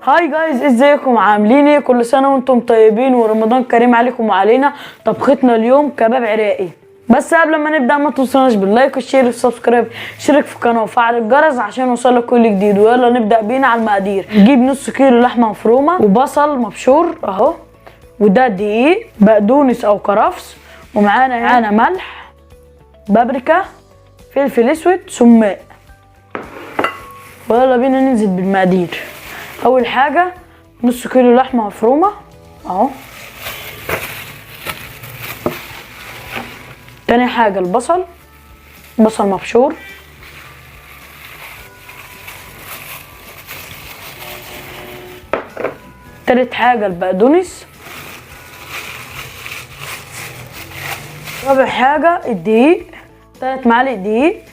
هاي جايز، ازيكم؟ عاملين ايه؟ كل سنه وانتم طيبين ورمضان كريم عليكم وعلينا. طبختنا اليوم كباب عراقي. بس قبل ما نبدا ما تنسوناش باللايك والشير والسبسكرايب، اشترك في القناه وفعل الجرس عشان يوصلك كل جديد. ويلا نبدا بينا على المقادير. نجيب نص كيلو لحمه مفرومه وبصل مبشور اهو، وده دقيق، بقدونس او كرفس، ومعانا ملح، بابريكا، فلفل اسود، سماق. ويلا بينا ننزل بالمقادير. اول حاجه نص كيلو لحمه مفرومه اهو. تاني حاجه البصل، بصل مبشور. تالت حاجه البقدونس. رابع حاجه الدقيق، 3 معالق دقيق.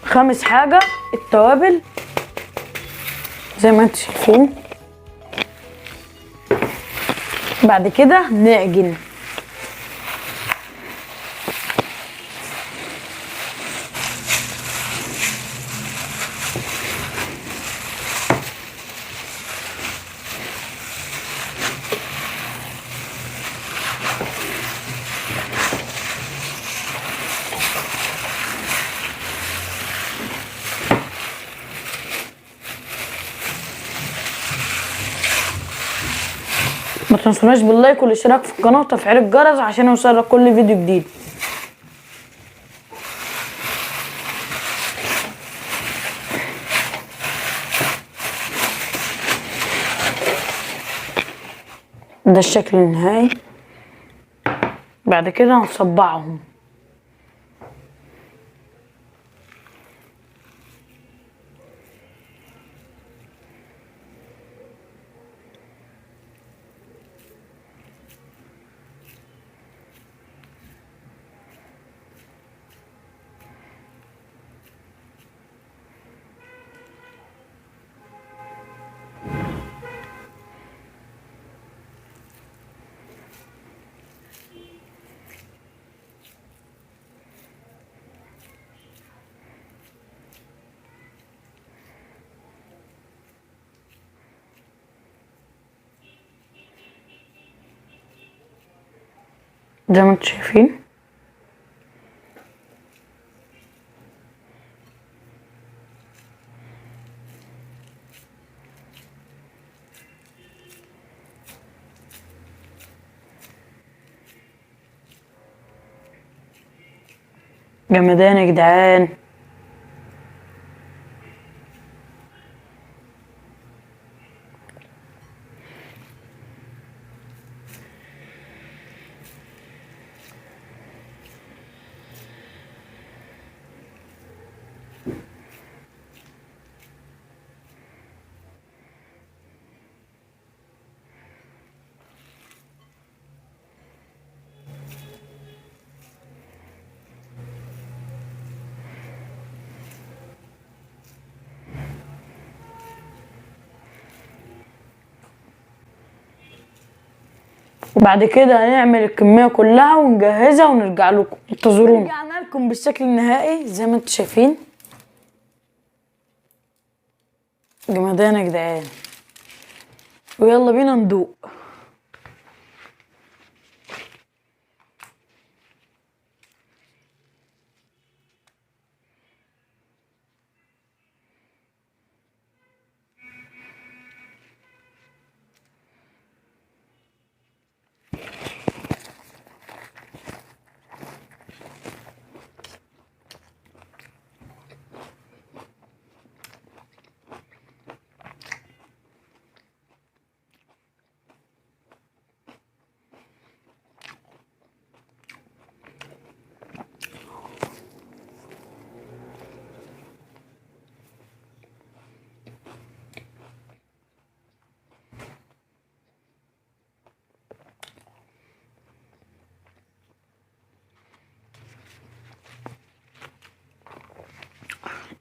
خامس حاجه التوابل زي ما انتم شايفين. بعد كده نعجن. ما تنسوناش باللايك والاشتراك في القناه وتفعيل الجرس عشان يوصلك كل فيديو جديد. ده الشكل النهائي. بعد كده هنصبعهم. زي ما انتم شايفين. جمدان يا جدعان. وبعد كده هنعمل الكميه كلها ونجهزها ونرجع لكم. انتظرونا. رجعنا لكم بالشكل النهائي زي ما انتم شايفين. جمدان يا جدعان. ويلا بينا ندوق.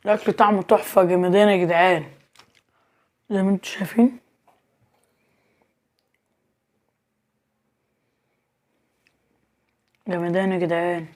الاكل طعمه تحفه. جمدان يا جدعان زي ما انتم شايفين. جمدان يا جدعان.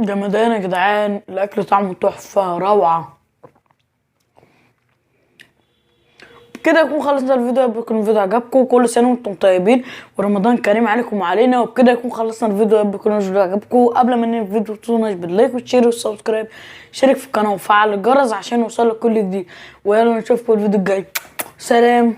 جمدان يا جدعان، الاكل طعمه تحفه روعه. كده يكون خلصنا الفيديو. يا رب يكون الفيديو عجبكم، كل سنه وانتم طيبين ورمضان كريم عليكم وعلينا. وبكده يكون خلصنا الفيديو. يا رب يكون الفيديو عجبكم. قبل ما ننهي الفيديو متنسوش باللايك والشير والسبسكرايب، شارك في القناه وفعل الجرس عشان يوصلك كل جديد. ويلا نشوفكم الفيديو الجاي. سلام.